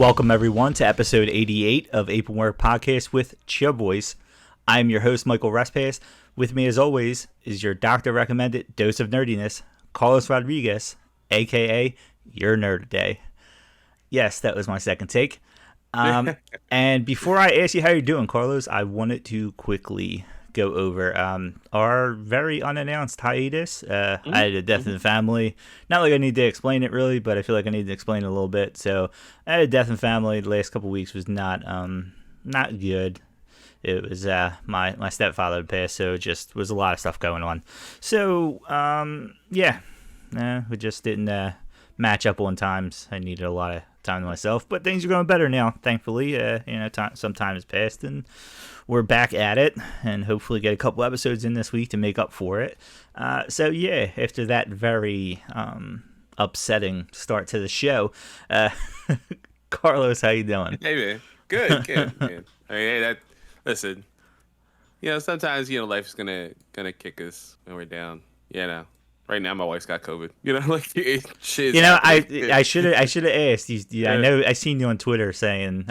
Welcome, everyone, to episode 88 of Apron Podcast with Chia Boys. I'm your host, Michael Respass. With me, as always, is your doctor-recommended dose of nerdiness, Carlos Rodriguez, a.k.a. Your Nerd Day. Yes, that was my second take. And before I ask you how you're doing, Carlos, I wanted to quickly go over our very unannounced hiatus. I had a death in the family. Not like I need to explain it really, but I feel like I need to explain it a little bit. So I had a death in the family. The last couple of weeks was not good. It was my stepfather passed, so it just was a lot of stuff going on. So we just didn't match up on times. I needed a lot of time to myself, but things are going better now, thankfully. Some time has passed and we're back at it, and hopefully get a couple episodes in this week to make up for it. After that very upsetting start to the show, Carlos, how you doing? Hey man, good man. Listen, sometimes life is gonna kick us when we're down. Right now my wife's got COVID. Shit. I should have asked. I know I seen you on Twitter saying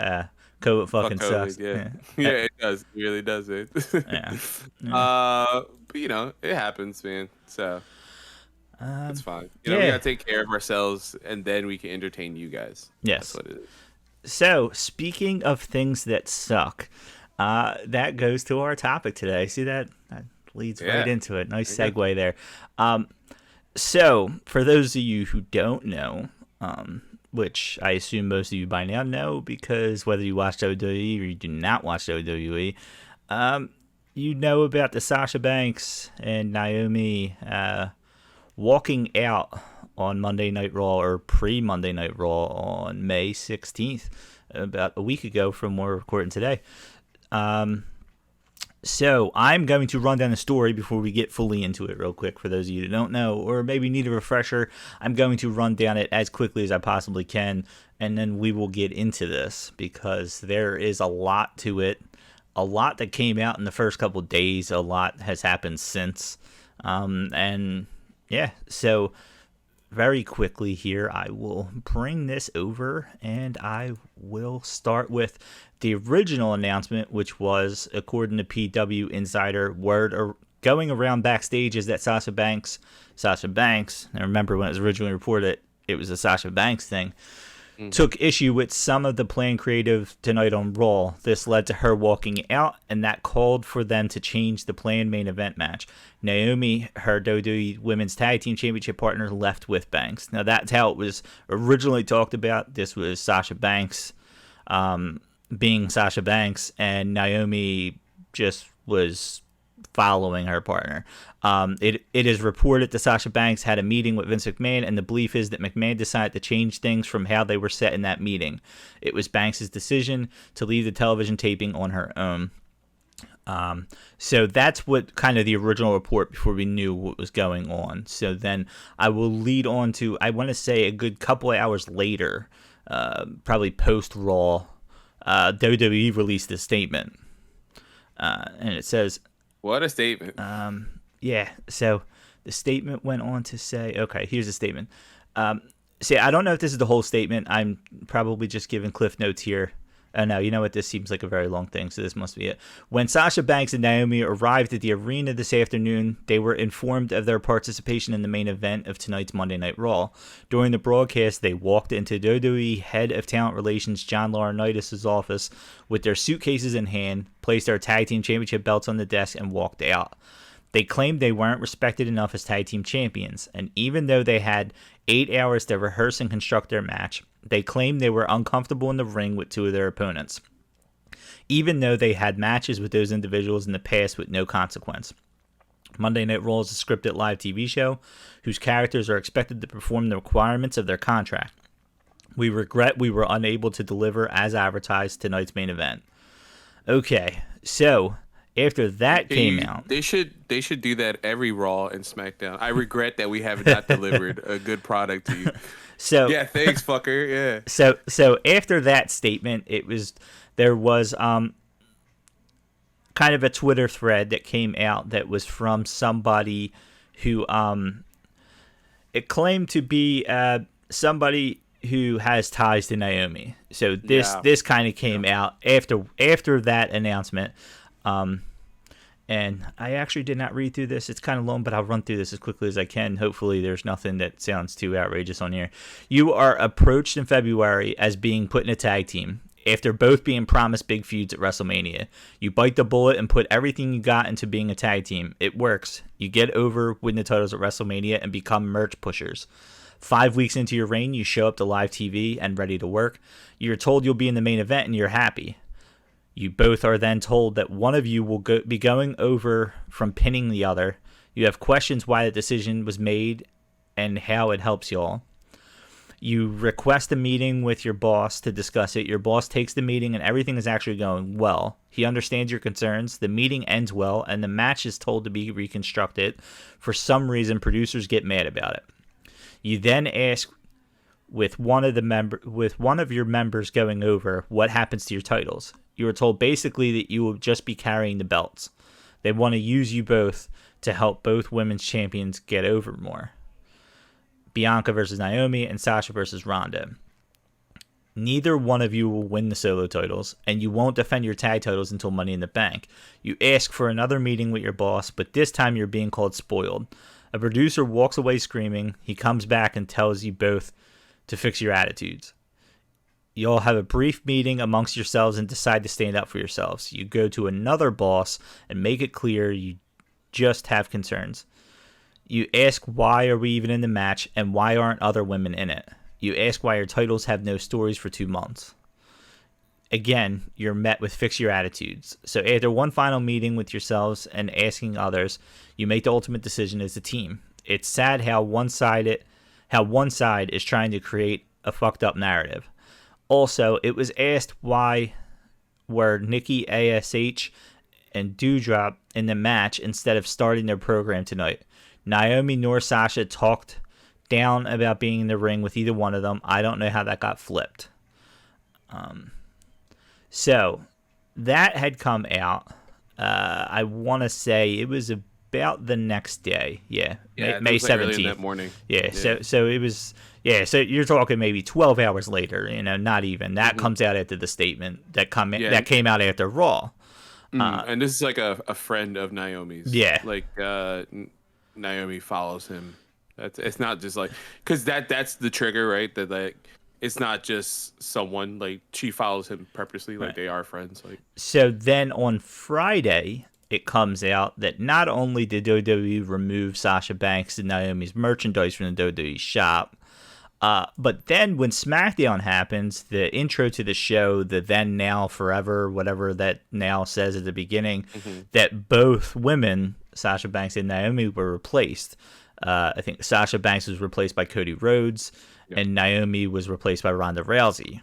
COVID fucking COVID, sucks. Yeah, it does. It really does, man. But it happens, man. So it's fine. We gotta take care of ourselves, and then we can entertain you guys. Yes, that's what it is. So speaking of things that suck, that goes to our topic today. See that leads right into it. Nice segue there. So for those of you who don't know, which I assume most of you by now know, because whether you watch WWE or you do not watch WWE, you know about the Sasha Banks and Naomi walking out on Monday Night Raw, or pre-Monday Night Raw, on May 16th, about a week ago from where we're recording today. So I'm going to run down the story before we get fully into it real quick. For those of you who don't know, or maybe need a refresher, I'm going to run down it as quickly as I possibly can, and then we will get into this, because there is a lot to it. A lot that came out in the first couple of days. A lot has happened since. So very quickly here, I will bring this over, and I will start with the original announcement, which was, according to PW Insider, word going around backstage is that Sasha Banks, and remember when it was originally reported, it was a Sasha Banks thing, took issue with some of the planned creative tonight on Raw. This led to her walking out, and that called for them to change the planned main event match. Naomi, her WWE Women's Tag Team Championship partner, left with Banks. Now, that's how it was originally talked about. This was Sasha Banks being Sasha Banks, and Naomi just was following her partner. It is reported that Sasha Banks had a meeting with Vince McMahon, and the belief is that McMahon decided to change things from how they were set in that meeting. It was Banks' decision to leave the television taping on her own. So that's what kind of the original report before we knew what was going on. So then I will lead on to, I want to say, a good couple of hours later, probably post-Raw, WWE released a statement. And it says... What a statement. So the statement went on to say, okay, here's the statement. I don't know if this is the whole statement. I'm probably just giving Cliff Notes here. Oh, no, you know what? This seems like a very long thing, so this must be it. When Sasha Banks and Naomi arrived at the arena this afternoon, they were informed of their participation in the main event of tonight's Monday Night Raw. During the broadcast, they walked into WWE Head of Talent Relations John Laurinaitis' office with their suitcases in hand, placed their tag team championship belts on the desk, and walked out. They claimed they weren't respected enough as tag team champions, and even though they had 8 hours to rehearse and construct their match, they claimed they were uncomfortable in the ring with two of their opponents, even though they had matches with those individuals in the past with no consequence. Monday Night Raw is a scripted live TV show whose characters are expected to perform the requirements of their contract. We regret we were unable to deliver as advertised tonight's main event. Okay, so after that came out, they should do that every Raw and SmackDown. I regret that we have not delivered a good product to you. So yeah, thanks, fucker. Yeah. So after that statement, there was kind of a Twitter thread that came out that was from somebody who it claimed to be somebody who has ties to Naomi. So Yeah. this kind of came out after that announcement. And I actually did not read through this. It's kind of long, but I'll run through this as quickly as I can. Hopefully there's nothing that sounds too outrageous on here. You are approached in February as being put in a tag team after both being promised big feuds at WrestleMania. You bite the bullet and put everything you got into being a tag team. It works. You get over, win the titles at WrestleMania, and become merch pushers. 5 weeks into your reign, you show up to live TV and ready to work. You're told you'll be in the main event, and you're happy. You both are then told that one of you will be going over from pinning the other. You have questions why the decision was made and how it helps y'all. You request a meeting with your boss to discuss it. Your boss takes the meeting and everything is actually going well. He understands your concerns. The meeting ends well and the match is told to be reconstructed. For some reason, producers get mad about it. You then ask with one of your members going over what happens to your titles. You are told basically that you will just be carrying the belts. They want to use you both to help both women's champions get over more. Bianca versus Naomi and Sasha versus Ronda. Neither one of you will win the solo titles, and you won't defend your tag titles until Money in the Bank. You ask for another meeting with your boss, but this time you're being called spoiled. A producer walks away screaming. He comes back and tells you both to fix your attitudes. You all have a brief meeting amongst yourselves and decide to stand up for yourselves. You go to another boss and make it clear you just have concerns. You ask why are we even in the match and why aren't other women in it. You ask why your titles have no stories for 2 months. Again, you're met with fix your attitudes. So after one final meeting with yourselves and asking others, you make the ultimate decision as a team. It's sad how one side is trying to create a fucked up narrative. Also, it was asked why were Nikki ASH and Doudrop in the match instead of starting their program tonight. Naomi nor Sasha talked down about being in the ring with either one of them. I don't know how that got flipped. So that had come out. I want to say it was about the next day. Yeah, May 17th. Early in that morning. Yeah. So it was. Yeah, so you're talking maybe 12 hours later, not even. That comes out after the statement that came out after Raw. And this is like a friend of Naomi's. Yeah. Like Naomi follows him. It's not just like, because that's the trigger, right? That like it's not just someone, like she follows him purposely, like they are friends. Like so then on Friday it comes out that not only did WWE remove Sasha Banks and Naomi's merchandise from the WWE shop, but then when SmackDown happens, the intro to the show, the then, now, forever, whatever that now says at the beginning, that both women, Sasha Banks and Naomi, were replaced. I think Sasha Banks was replaced by Cody Rhodes, and Naomi was replaced by Ronda Rousey.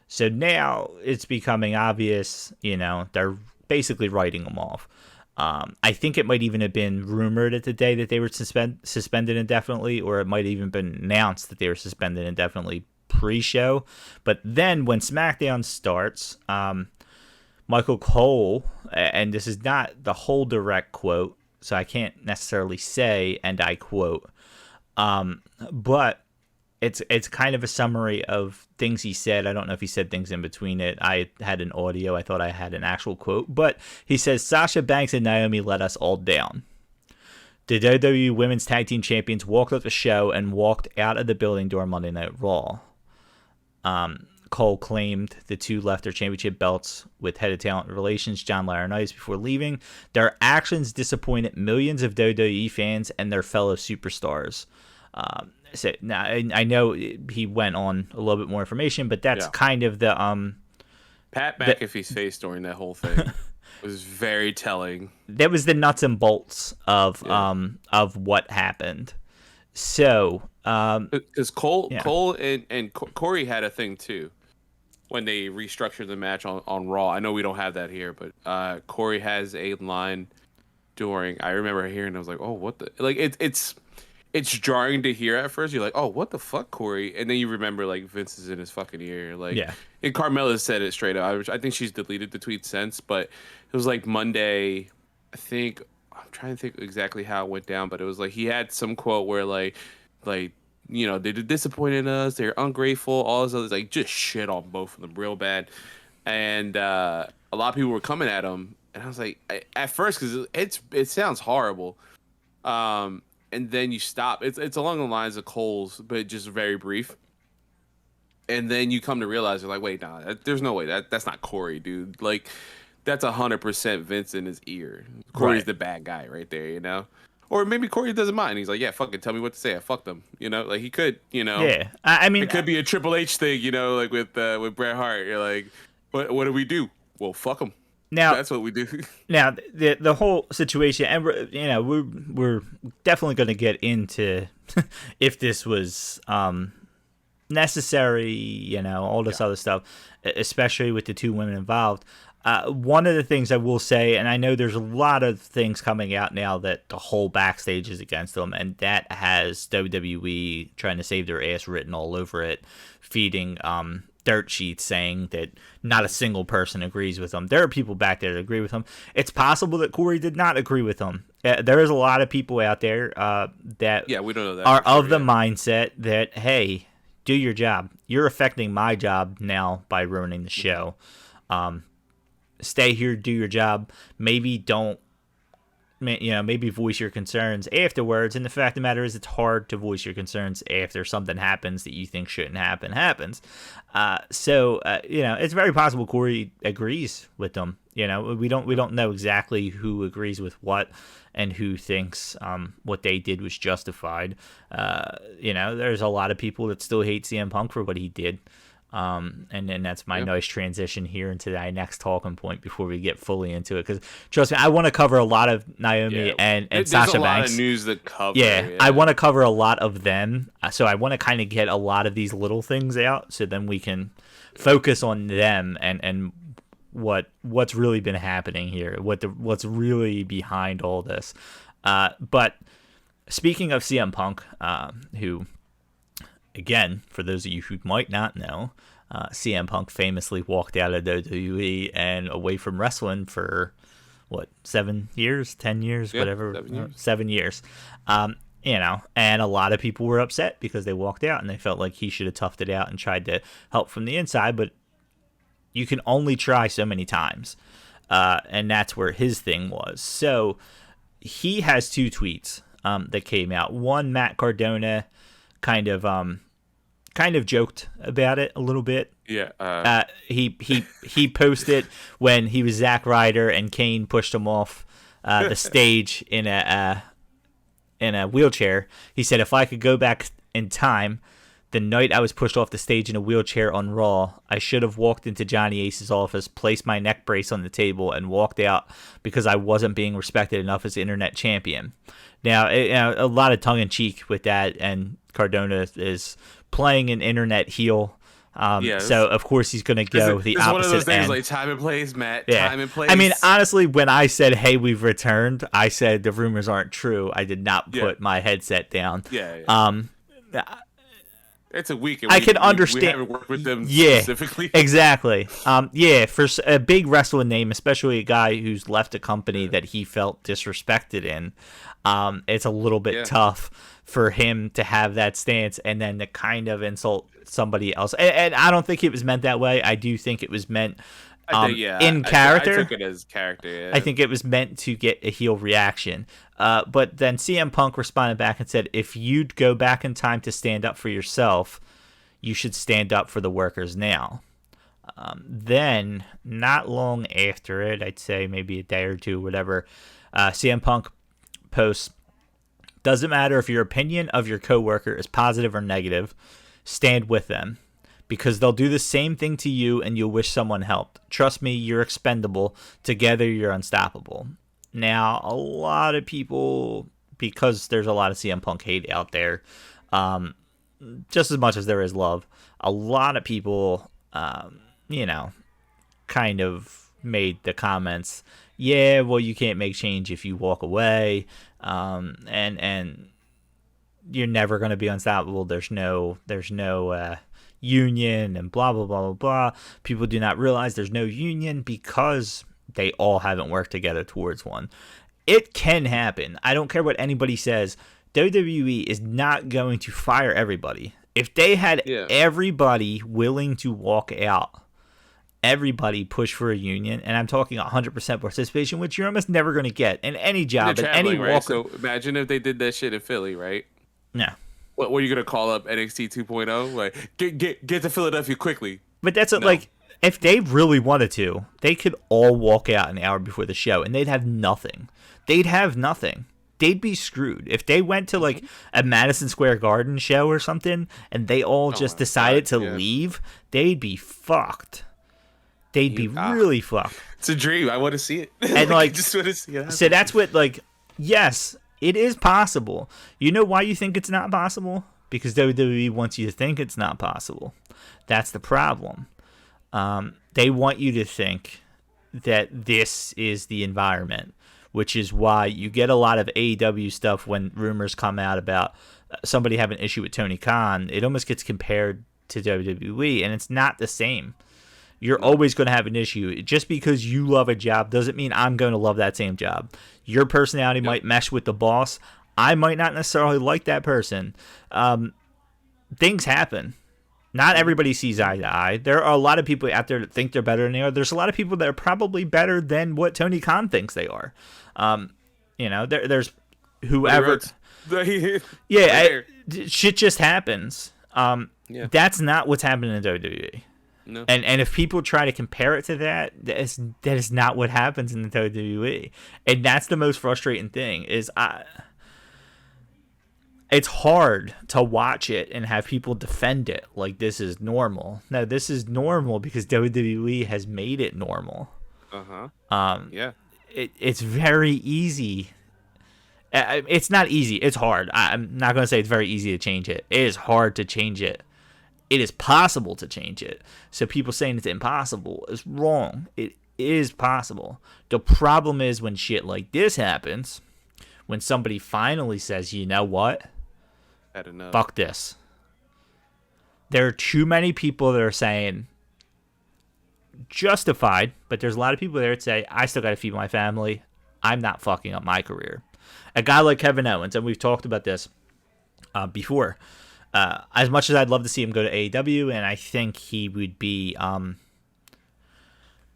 So now it's becoming obvious, they're basically writing them off. I think it might even have been rumored at the day that they were suspended indefinitely, or it might have even been announced that they were suspended indefinitely pre-show. But then when SmackDown starts, Michael Cole, and this is not the whole direct quote, so I can't necessarily say, and I quote, but it's kind of a summary of things he said. I don't know if he said things in between it. I had an audio. I thought I had an actual quote. But he says, Sasha Banks and Naomi let us all down. The WWE Women's Tag Team Champions walked up the show and walked out of the building during Monday Night Raw. Cole claimed the two left their championship belts with head of talent relations John Laurinaitis before leaving. Their actions disappointed millions of WWE fans and their fellow superstars. So now I know he went on a little bit more information, but that's kind of the Pat McAfee's face during that whole thing was very telling. That was the nuts and bolts of what happened. So because Cole and Corey had a thing too when they restructured the match on Raw. I know we don't have that here, but Corey has a line during. I remember hearing. I was like, oh, what the like it's jarring to hear at first. You're like, oh, what the fuck, Corey? And then you remember, like, Vince is in his fucking ear. Like, and Carmella said it straight up. I think she's deleted the tweet since, but it was like Monday. I'm trying to think exactly how it went down, but it was like he had some quote where like they disappointed us. They're ungrateful. All this other like just shit on both of them real bad. And a lot of people were coming at him, and I was like, at first, because it sounds horrible. And then you stop. It's along the lines of Cole's, but just very brief. And then you come to realize you're like, wait, nah, there's no way that's not Corey, dude. Like, that's 100% Vince in his ear. Corey's the bad guy right there, Or maybe Corey doesn't mind. He's like, yeah, fuck it, tell me what to say. I fucked them, Like he could, Yeah, I mean, it could be a Triple H thing, like with Bret Hart. You're like, what do we do? Well, fuck them. Now that's what we do. Now the whole situation, and we're definitely going to get into if this was necessary, all this other stuff, especially with the two women involved. One of the things I will say, and I know there's a lot of things coming out now that the whole backstage is against them, and that has WWE trying to save their ass written all over it, feeding dirt sheets saying that not a single person agrees with them. There are people back there that agree with them. It's possible that Corey did not agree with them. There is a lot of people out there that we don't know that are of the mindset that, hey, do your job. You're affecting my job now by ruining the show. Stay here, do your job. Maybe don't, maybe voice your concerns afterwards. And the fact of the matter is, it's hard to voice your concerns after something happens that you think shouldn't happens. So it's very possible Corey agrees with them. We don't know exactly who agrees with what and who thinks what they did was justified. There's a lot of people that still hate CM Punk for what he did. And then that's my nice transition here into the next talking point before we get fully into it. Because trust me, I want to cover a lot of Naomi and Sasha Banks. There's a lot of news that cover. Yeah, I want to cover a lot of them. So I want to kind of get a lot of these little things out, so then we can focus on them and what's really been happening here, what's really behind all this. But speaking of CM Punk, who, again, for those of you who might not know, CM Punk famously walked out of WWE and away from wrestling for, 7 years, 10 years, whatever, 7 years. 7 years. And a lot of people were upset because they walked out and they felt like he should have toughed it out and tried to help from the inside, but you can only try so many times. And that's where his thing was. So he has two tweets that came out. One, Matt Cardona kind of joked about it a little bit. Yeah. He posted when he was Zack Ryder and Kane pushed him off the stage in a wheelchair. He said, if I could go back in time, the night I was pushed off the stage in a wheelchair on Raw, I should have walked into Johnny Ace's office, placed my neck brace on the table, and walked out because I wasn't being respected enough as internet champion. Now, a lot of tongue-in-cheek with that, and Cardona is playing an internet heel. So, of course, he's going to go the opposite end. It's one of those things like time and place, Matt. Yeah. Time and place. I mean, honestly, when I said, hey, we've returned, I said the rumors aren't true. I did not put my headset down. Yeah. It's a week. I can understand. We haven't worked with them specifically. Exactly. For a big wrestling name, especially a guy who's left a company that he felt disrespected in, it's a little bit tough for him to have that stance and then to kind of insult somebody else. And I don't think it was meant that way. I do think it was meant in character. I took it as character. Yeah. I think it was meant to get a heel reaction. But then CM Punk responded back and said, if you'd go back in time to stand up for yourself, you should stand up for the workers now. Then, not long after it, I'd say maybe a day or two, whatever, CM Punk posts, doesn't matter if your opinion of your coworker is positive or negative, stand with them. Because they'll do the same thing to you and you'll wish someone helped. Trust me, you're expendable. Together, you're unstoppable. Now, a lot of people, because there's a lot of CM Punk hate out there, just as much as there is love, a lot of people, kind of made the comments, yeah, well, you can't make change if you walk away, and you're never going to be unstoppable. There's no union and blah, blah, blah, blah, blah. People do not realize there's no union because they all haven't worked together towards one. It can happen. I don't care what anybody says. WWE is not going to fire everybody. If they had everybody willing to walk out, everybody push for a union, and I'm talking 100% participation, which you're almost never going to get in any job, in any walk. Right? So imagine if they did that shit in Philly, right? Yeah. What were you going to call up NXT 2.0? Like, get to Philadelphia quickly. But that's like, if they really wanted to, they could all walk out an hour before the show, and they'd have nothing. They'd be screwed. If they went to like a Madison Square Garden show or something, and they all just decided to leave, they'd be fucked. They'd be really fucked. It's a dream. I want to see it. And like, just want to see it. So that's what, like, yes, it is possible. You know why you think it's not possible? Because WWE wants you to think it's not possible. That's the problem. They want you to think that this is the environment, which is why you get a lot of AEW stuff when rumors come out about somebody having an issue with Tony Khan. It almost gets compared to WWE, and it's not the same. You're always going to have an issue. Just because you love a job doesn't mean I'm going to love that same job. Your personality might mesh with the boss. I might not necessarily like that person. Things happen. Not everybody sees eye to eye. There are a lot of people out there that think they're better than they are. There's a lot of people that are probably better than what Tony Khan thinks they are. There's whoever. Shit just happens. That's not what's happening in WWE. No. And if people try to compare it to that is not what happens in the WWE. And that's the most frustrating thing is it's hard to watch it and have people defend it like this is normal. No, this is normal because WWE has made it normal. It's very easy. It's not easy. It's hard. I'm not going to say it's very easy to change it. It is hard to change it. It is possible to change it. So people saying it's impossible is wrong. It is possible. The problem is when shit like this happens, when somebody finally says, you know what? Had enough. Fuck this. There are too many people that are saying, justified, but there's a lot of people there that say, I still got to feed my family. I'm not fucking up my career. A guy like Kevin Owens, and we've talked about this before, as much as I'd love to see him go to AEW, and I think he would be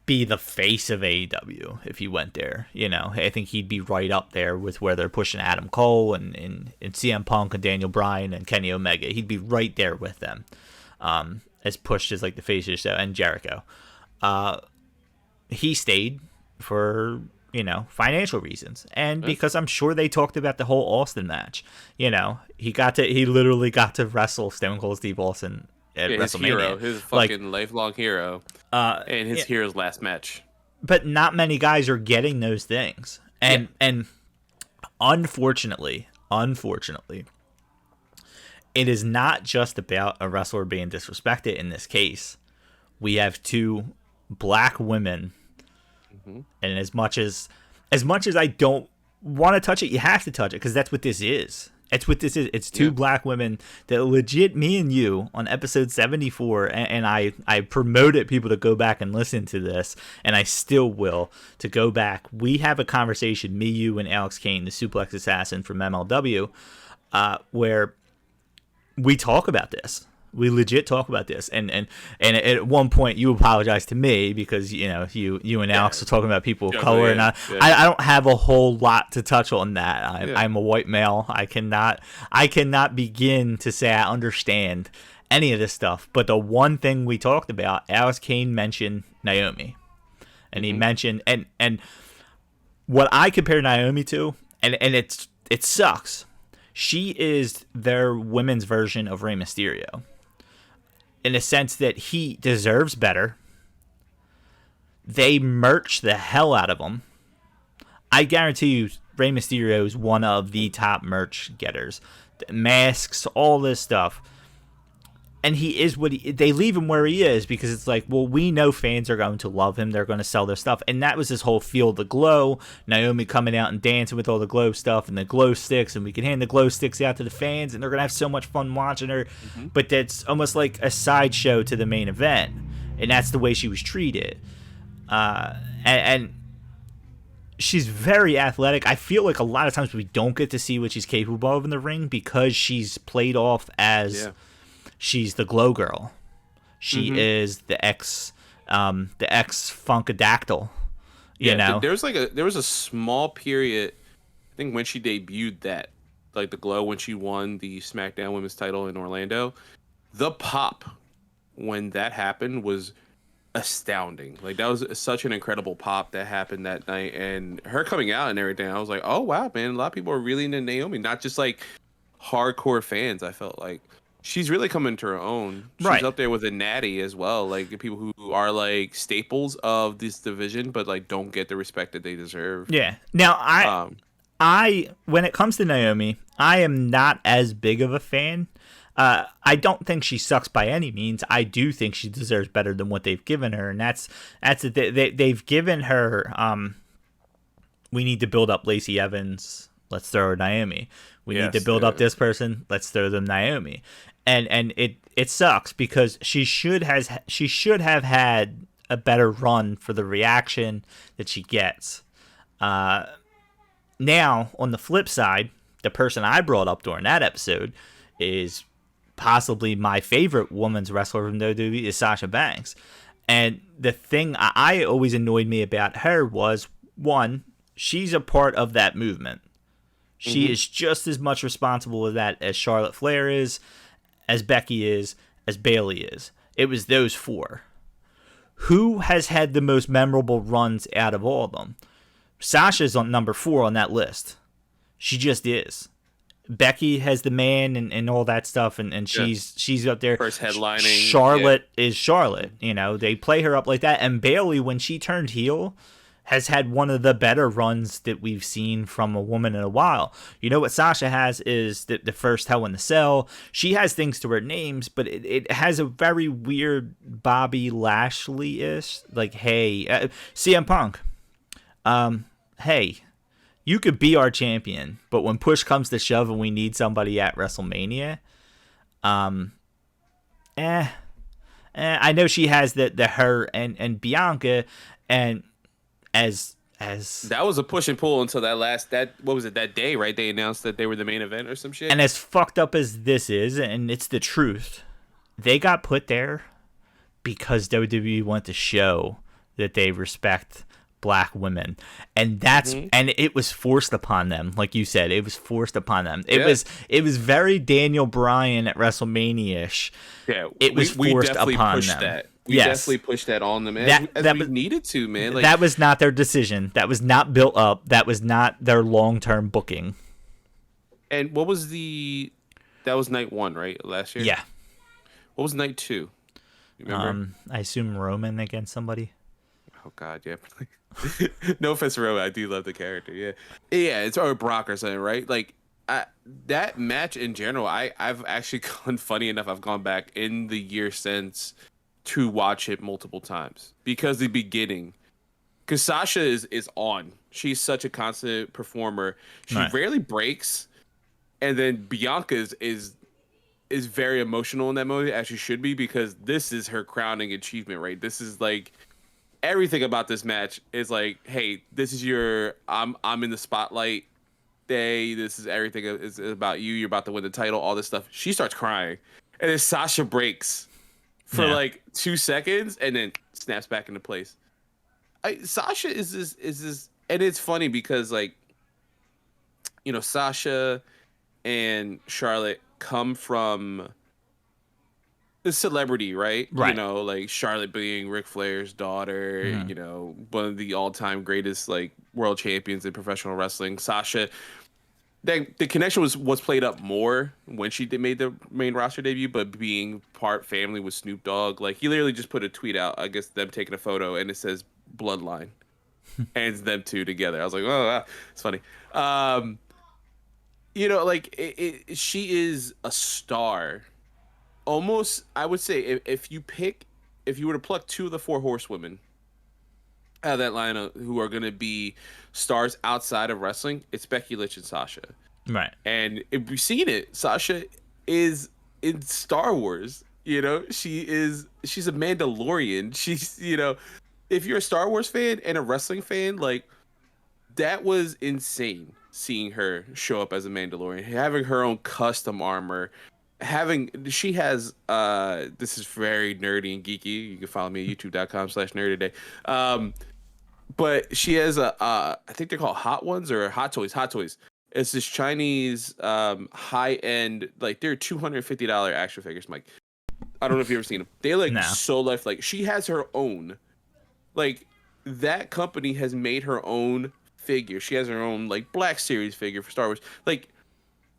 the face of AEW if he went there. You know, I think he'd be right up there with where they're pushing Adam Cole and CM Punk and Daniel Bryan and Kenny Omega. He'd be right there with them, as pushed as like the face of the show, and Jericho. He stayed for, financial reasons, and because I'm sure they talked about the whole Austin match. He literally got to wrestle Stone Cold Steve Austin at WrestleMania. His hero, his fucking lifelong hero, and his hero's last match. But not many guys are getting those things, and unfortunately, it is not just about a wrestler being disrespected. In this case, we have two black women. And as much as I don't want to touch it, you have to touch it because that's what this is. It's two black women that legit, me and you on episode 74, and I promoted people to go back and listen to this, and I still will, to go back. We have a conversation, me, you, and Alex Kane, the Suplex Assassin from MLW, where we talk about this. We legit talk about this, and at one point you apologized to me because you and Alex were talking about people of color, and I don't have a whole lot to touch on that. I'm a white male. I cannot begin to say I understand any of this stuff. But the one thing we talked about, Alex Kane mentioned Naomi, and he mentioned and what I compare Naomi to, and it sucks. She is their women's version of Rey Mysterio. In a sense that he deserves better. They merch the hell out of him. I guarantee you, Rey Mysterio is one of the top merch getters. The masks, all this stuff. And he is they leave him where he is because it's like, well, we know fans are going to love him. They're going to sell their stuff. And that was this whole Feel the Glow. Naomi coming out and dancing with all the glow stuff and the glow sticks. And we can hand the glow sticks out to the fans. And they're going to have so much fun watching her. But that's almost like a sideshow to the main event. And that's the way she was treated. And she's very athletic. I feel like a lot of times we don't get to see what she's capable of in the ring because she's played off as she's the glow girl. She is the ex Funkadactyl. You know, there was a small period, I think, when she debuted that, like the glow, when she won the SmackDown Women's title in Orlando. The pop when that happened was astounding. Like, that was such an incredible pop that happened that night, and her coming out and everything. I was like, oh wow, man, a lot of people are really into Naomi, not just like hardcore fans. I felt like she's really coming to her own. She's up there with a Natty as well, like people who are like staples of this division, but like don't get the respect that they deserve. Yeah. Now I when it comes to Naomi, I am not as big of a fan. I don't think she sucks by any means. I do think she deserves better than what they've given her, and they've given her. We need to build up Lacey Evans. Let's throw her Naomi. We need to build up this person. Let's throw them Naomi. And it sucks because she should have had a better run for the reaction that she gets. Now, on the flip side, the person I brought up during that episode is possibly my favorite women's wrestler from WWE, is Sasha Banks. And the thing I always annoyed me about her was, one, she's a part of that movement. She is just as much responsible with that as Charlotte Flair is, as Becky is, as Bayley is. It was those four. Who has had the most memorable runs out of all of them? Sasha's on number 4 on that list. She just is. Becky has the man and all that stuff, and she's up there. First headlining. Charlotte is Charlotte. You know, they play her up like that. And Bayley, when she turned heel, has had one of the better runs that we've seen from a woman in a while. You know what Sasha has is the first Hell in the Cell. She has things to her names, but it has a very weird Bobby Lashley-ish. Like, hey, CM Punk, hey, you could be our champion, but when push comes to shove and we need somebody at WrestleMania, I know she has the her and Bianca, and as that was a push and pull until that day, right? They announced that they were the main event or some shit. And as fucked up as this is, and it's the truth, they got put there because WWE wanted to show that they respect Black women, and that's and it was forced upon them. Like you said, it was forced upon them. It was very Daniel Bryan at WrestleMania-ish. Yeah, it was forced upon them. That. We definitely pushed that on them, as we needed to, man. Like, that was not their decision. That was not built up. That was not their long-term booking. And what was that was night 1, right? Last year? Yeah. What was night 2? You remember? I assume Roman against somebody. Oh, God, yeah. No offense to Roman. I do love the character, yeah. Yeah, it's or Brock or something, right? Like, that match in general, I've actually gone, funny enough, I've gone back in the year since to watch it multiple times because the beginning, because Sasha is on. She's such a constant performer. She rarely breaks, and then Bianca is very emotional in that moment, as she should be, because this is her crowning achievement, right? This is like everything about this match is like, hey, this is your I'm in the spotlight day. This is everything is about you. You're about to win the title. All this stuff. She starts crying, and then Sasha breaks for like 2 seconds and then snaps back into place. Sasha is this, and it's funny because, like, you know, Sasha and Charlotte come from the celebrity, right? You know, like Charlotte being Ric Flair's daughter, you know, one of the all-time greatest, like, world champions in professional wrestling. Sasha, the connection was played up more when she made the main roster debut, but being part family with Snoop Dogg, like, he literally just put a tweet out, I guess, them taking a photo, and it says Bloodline, and it's them two together. I was like, oh, wow, it's funny. You know, like, she is a star. Almost, I would say, if you were to pluck 2 of the 4 horsewomen out of that lineup who are going to be stars outside of wrestling, it's Becky Lynch and Sasha. Right. And if we've seen it, Sasha is in Star Wars. You know, she's a Mandalorian. She's, you know, if you're a Star Wars fan and a wrestling fan, like, that was insane. Seeing her show up as a Mandalorian, having her own custom armor, she has this is very nerdy and geeky. You can follow me at youtube.com/nerdyday. But she has I think they're called Hot Ones or Hot Toys. Hot Toys. It's this Chinese high end, like they're $250 action figures, Mike. I don't know if you've ever seen them. They like so lifelike. She has her own. Like that company has made her own figure. She has her own like Black Series figure for Star Wars. Like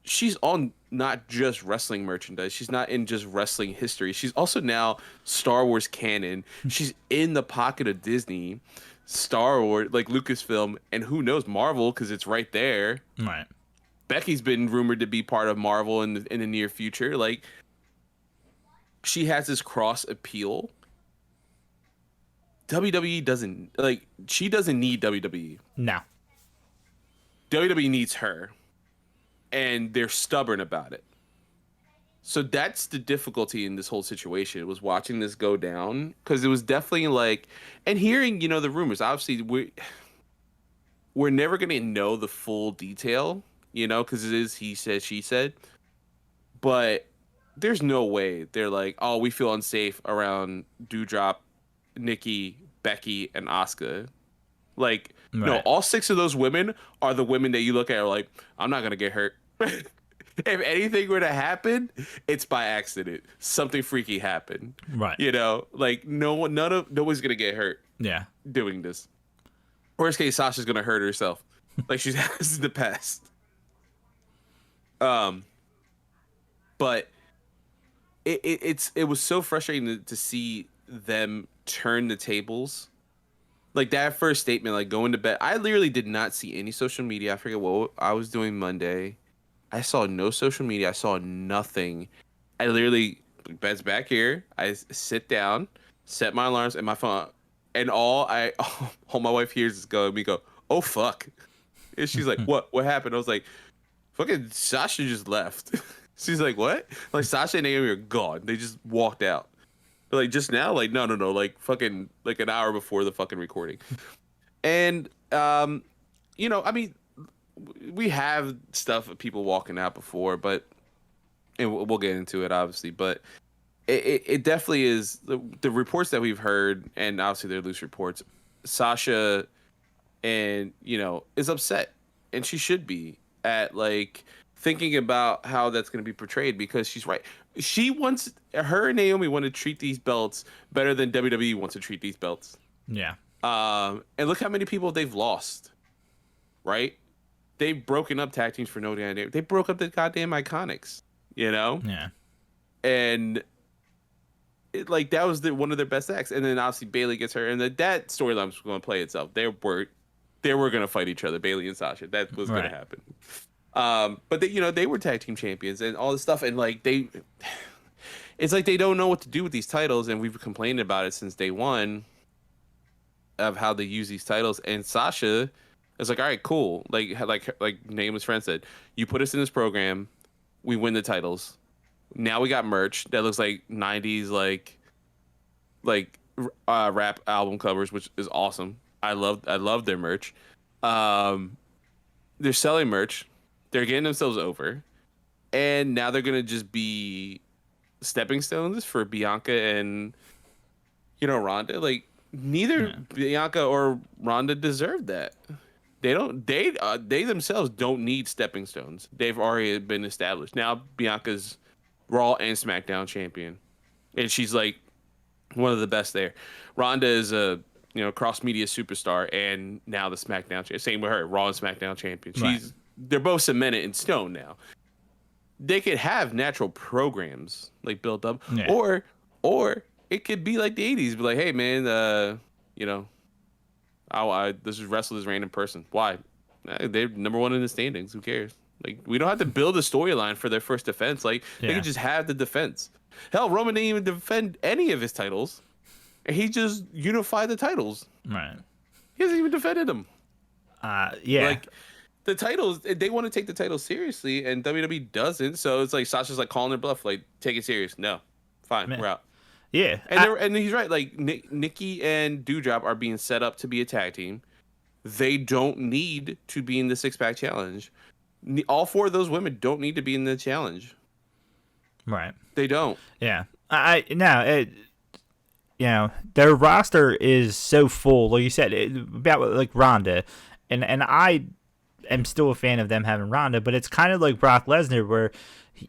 she's on not just wrestling merchandise. She's not in just wrestling history. She's also now Star Wars canon. She's in the pocket of Disney, Star Wars, like Lucasfilm, and who knows, Marvel, because it's right there. Right. Becky's been rumored to be part of Marvel in the near future. Like she has this cross appeal. WWE doesn't like. She doesn't need WWE. No. WWE needs her, and they're stubborn about it. So that's the difficulty in this whole situation. It was watching this go down because it was definitely like, and hearing the rumors. Obviously, we're never gonna know the full detail, because it is he said she said. But there's no way they're like, oh, we feel unsafe around Doudrop, Nikki, Becky, and Asuka. Like, right. No, all 6 of those women are the women that you look at are like, I'm not gonna get hurt. If anything were to happen, it's by accident. Something freaky happened. Right. Like nobody's gonna get hurt. Yeah. Doing this. Worst case, Sasha's gonna hurt herself, like she has in the past. But it was so frustrating to see them turn the tables. Like that first statement, like going to bed. I literally did not see any social media. I forget what I was doing Monday. I saw no social media. I saw nothing. I literally, bed's back here. I sit down, set my alarms, and my phone. And all my wife hears is me go, oh fuck. And she's like, what happened? I was like, fucking Sasha just left. She's like, what? Like Sasha and Naomi are gone. They just walked out. But like just now, like no, like fucking like an hour before the fucking recording. And I mean, we have stuff of people walking out before, and we'll get into it obviously, but it definitely is the reports that we've heard, and obviously they're loose reports. Sasha and is upset, and she should be at like thinking about how that's going to be portrayed, because she's right. Her and Naomi want to treat these belts better than WWE wants to treat these belts. Yeah. And look how many people they've lost, right? They've broken up tag teams for no damn name. They broke up the goddamn Iconics, Yeah. And that was one of their best acts. And then obviously Bayley gets her, and that storyline was going to play itself. They were going to fight each other, Bayley and Sasha. That was going to happen. But they were tag team champions and all this stuff, and it's like they don't know what to do with these titles, and we've complained about it since day one of how they use these titles. And Sasha is like, all right, cool. Like Naomi's friend said, you put us in this program, we win the titles. Now we got merch that looks like 90s rap album covers, which is awesome. I love their merch. They're selling merch. They're getting themselves over, and now they're gonna just be stepping stones for Bianca and Ronda. Like neither Bianca or Ronda deserve that. They don't. They themselves don't need stepping stones. They've already been established. Now Bianca's Raw and SmackDown champion, and she's like one of the best there. Ronda is a cross media superstar, and now the SmackDown champion. Same with her, Raw and SmackDown champion. They're both cemented in stone now. They could have natural programs like built up, or it could be like the '80s, be like, hey man, this is wrestle this random person. Why? They're number one in the standings. Who cares? Like we don't have to build a storyline for their first defense. Like they could just have the defense. Hell, Roman didn't even defend any of his titles, and he just unified the titles. Right. He hasn't even defended them. Yeah. Like the titles, they want to take the titles seriously, and WWE doesn't. So it's like Sasha's like calling their bluff, like take it serious. No, fine, we're out. Yeah, and he's right. Like Nikki and Doudrop are being set up to be a tag team. They don't need to be in the six-pack challenge. All 4 of those women don't need to be in the challenge. Right. They don't. Yeah. Their roster is so full. Like you said, about like Ronda, and I am still a fan of them having Ronda, but it's kind of like Brock Lesnar, where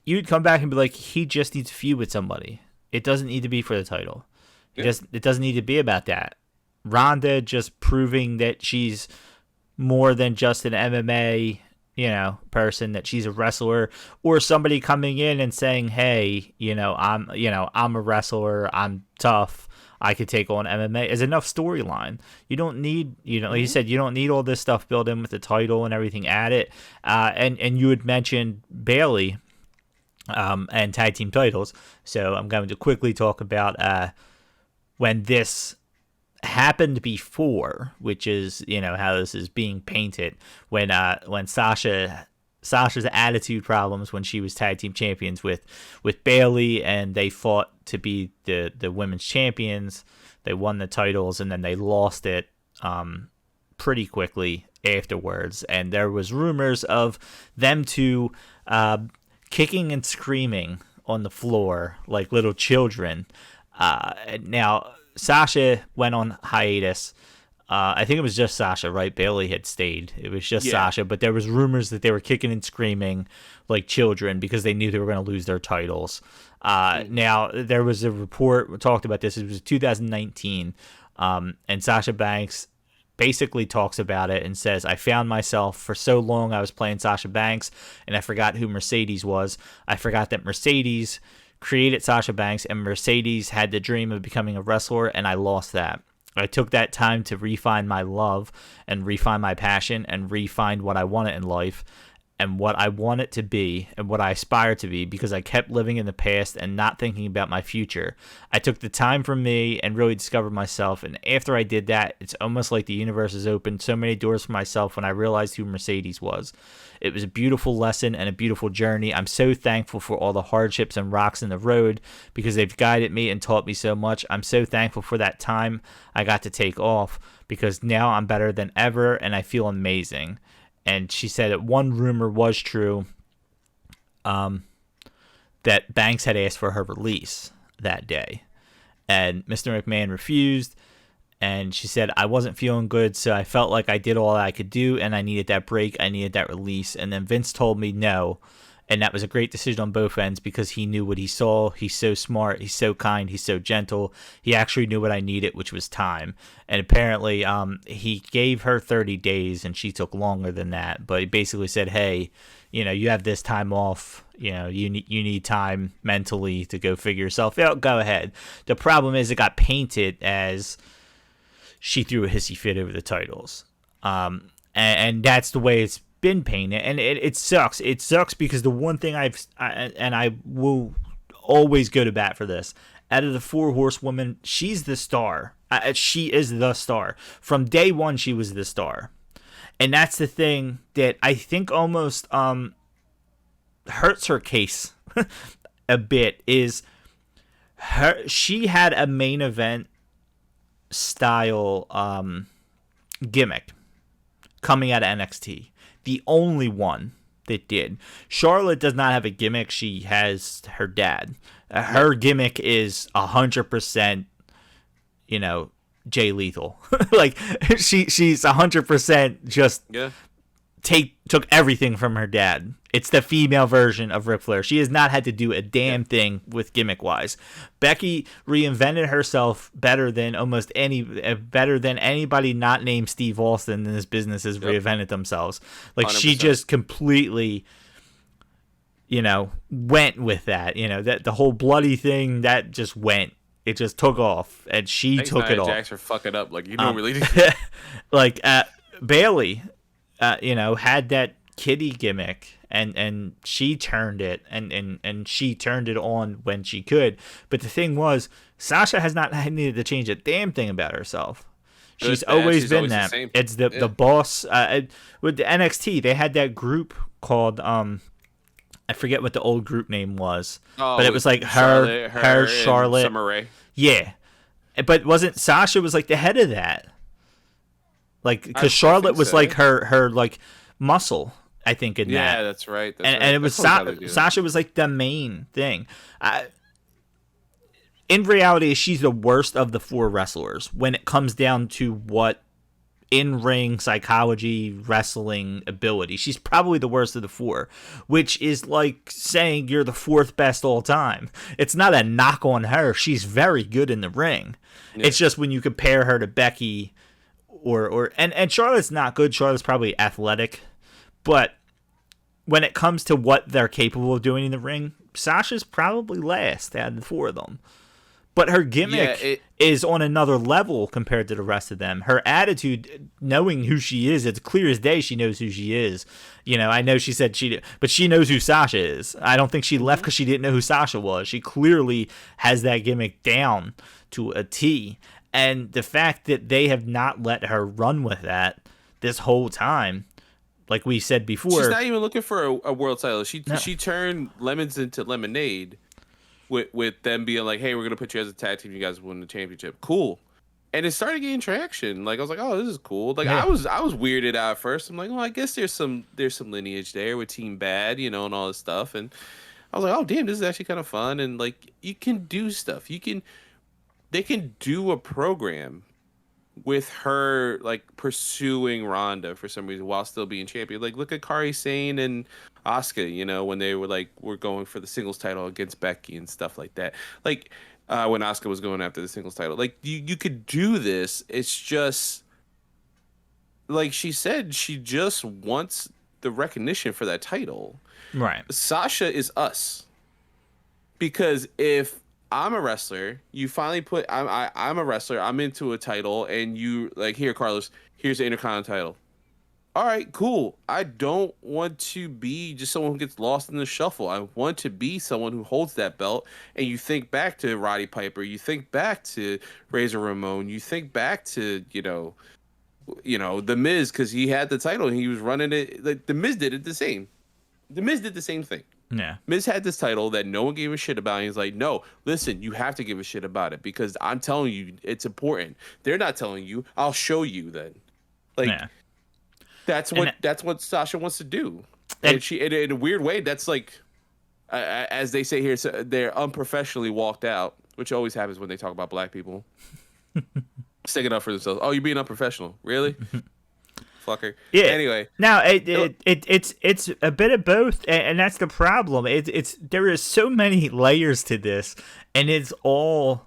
you'd come back and be like, he just needs to feud with somebody. It doesn't need to be for the title. It doesn't need to be about that. Ronda just proving that she's more than just an MMA, person, that she's a wrestler, or somebody coming in and saying, hey, I'm a wrestler, I'm tough, I could take on MMA, is enough storyline. You don't need, like you said, you don't need all this stuff built in with the title and everything at it. And you had mentioned Bayley and tag team titles, so I'm going to quickly talk about when this happened before, which is how this is being painted, when Sasha's attitude problems when she was tag team champions with Bayley, and they fought to be the women's champions. They won the titles, and then they lost it pretty quickly afterwards, and there was rumors of them two kicking and screaming on the floor like little children. Now Sasha went on hiatus. I think it was just Sasha, right? Bayley had stayed. It was just Sasha, but there was rumors that they were kicking and screaming like children because they knew they were going to lose their titles. Now, there was a report, we talked about this, it was 2019, and Sasha Banks basically talks about it and says, I found myself, for so long I was playing Sasha Banks, and I forgot who Mercedes was. I forgot that Mercedes created Sasha Banks, and Mercedes had the dream of becoming a wrestler, and I lost that. I took that time to refine my love and refine my passion and refine what I wanted in life and what I want it to be and what I aspire to be, because I kept living in the past and not thinking about my future. I took the time for me and really discovered myself, and after I did that, it's almost like the universe has opened so many doors for myself when I realized who Mercedes was. It was a beautiful lesson and a beautiful journey. I'm so thankful for all the hardships and rocks in the road because they've guided me and taught me so much. I'm so thankful for that time I got to take off, because now I'm better than ever and I feel amazing. And she said that one rumor was true, that Banks had asked for her release that day, and Mr. McMahon refused. And she said, I wasn't feeling good, so I felt like I did all I could do, and I needed that break, I needed that release. And then Vince told me no, and that was a great decision on both ends because he knew what he saw. He's so smart, he's so kind, he's so gentle. He actually knew what I needed, which was time. And apparently he gave her 30 days, and she took longer than that. But he basically said, hey, you have this time off. You need time mentally to go figure yourself out. Go ahead. The problem is it got painted as she threw a hissy fit over the titles. And that's the way it's been painted. And it sucks. It sucks because the one thing I will always go to bat for this, out of the 4 horsewomen, she's the star. She is the star. From day one, she was the star. And that's the thing that I think almost hurts her case a bit, is she had a main event style gimmick coming out of NXT. The only one that did. Charlotte does not have a gimmick. She has her dad. Her gimmick is 100%, Jay Lethal. Like she's 100% just took everything from her dad. It's the female version of Ric Flair. She has not had to do a damn thing with gimmick wise. Becky reinvented herself better than anybody not named Steve Austin in this business has reinvented themselves. Like 100%. She just completely, went with that. That the whole bloody thing that just went. It just took off, and she took it off. Jax for fucking up, like you don't really. Like Bayley, had that kitty gimmick, and she turned it, and she turned it on when she could. But the thing was, Sasha has not needed to change a damn thing about herself. She's always been that. It's the boss. With the NXT, they had that group called I forget what the old group name was, but it was like her Charlotte, Summer Rae. Yeah, but wasn't Sasha was like the head of that? Like, because Charlotte was like her like muscle, I think, in that. Yeah, that's right. And it was Sasha was like the main thing. In reality, she's the worst of the 4 wrestlers when it comes down to what in-ring psychology, wrestling ability. She's probably the worst of the 4, which is like saying you're the 4th best all time. It's not a knock on her. She's very good in the ring. Yeah. It's just when you compare her to Becky and Charlotte's not good. Charlotte's probably athletic, but when it comes to what they're capable of doing in the ring, Sasha's probably last out of the 4 of them. But her gimmick is on another level compared to the rest of them. Her attitude, knowing who she is, it's clear as day she knows who she is. You know, I know she said but she knows who Sasha is. I don't think she left because she didn't know who Sasha was. She clearly has that gimmick down to a T. And the fact that they have not let her run with that this whole time, like we said before. She's not even looking for a world title. She turned lemons into lemonade. With them being like, hey, we're gonna put you as a tag team, you guys win the championship. Cool. And it started getting traction. Like I was like, oh, this is cool. Like I was weirded out at first. I'm like, well, I guess there's some lineage there with Team Bad, you know, and all this stuff. And I was like, oh damn, this is actually kind of fun. And like you can do stuff. They can do a program with her like pursuing Ronda for some reason while still being champion. Like look at Kairi Sane and Asuka, you know, when they were going for the singles title against Becky and stuff like that. Like when Asuka was going after the singles title. Like you could do this. It's just like she said, she just wants the recognition for that title. Right. Sasha is us. Because if I'm a wrestler, you finally I'm a wrestler, I'm into a title, and you like, here, Carlos, here's the Intercontinental title. All right, cool. I don't want to be just someone who gets lost in the shuffle. I want to be someone who holds that belt. And you think back to Roddy Piper, you think back to Razor Ramon, you think back to, you know, The Miz, because he had the title and he was running it. Like The Miz did it the same. The Miz did the same thing. Yeah. Miz had this title that no one gave a shit about. And he's like, no, listen, you have to give a shit about it because I'm telling you it's important. They're not telling you. I'll show you then. Like, that's what Sasha wants to do. And she, in a weird way, that's like, as they say here, they're unprofessionally walked out, which always happens when they talk about black people. Sticking up for themselves. Oh, you're being unprofessional. Really? Fucker. Yeah. Anyway. Now it's a bit of both, and that's the problem. There is so many layers to this, and it's all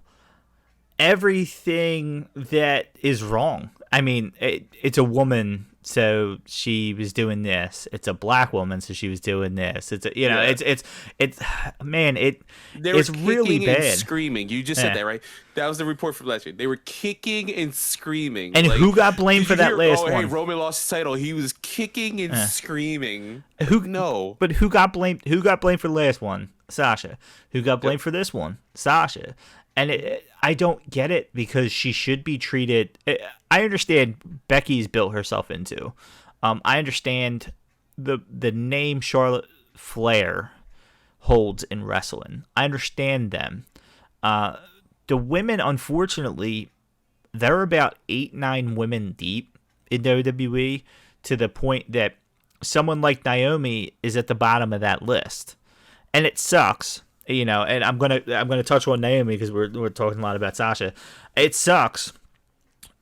everything that is wrong. I mean, it's a woman, so she was doing this. It's a black woman, so she was doing this. It's it's really bad. And screaming. You just said that, right? That was the report from last week. They were kicking and screaming. And like, who got blamed for that last one? Hey, Roman lost his title. He was kicking and screaming. But who got blamed? Who got blamed for the last one? Sasha. Who got blamed for this one? Sasha. And I don't get it because she should be treated. I understand Becky's built herself into. I understand the name Charlotte Flair holds in wrestling. I understand them. The women, unfortunately, they're about 8-9 women deep in WWE to the point that someone like Naomi is at the bottom of that list, and it sucks. You know, and I'm gonna touch on Naomi because we're talking a lot about Sasha. It sucks,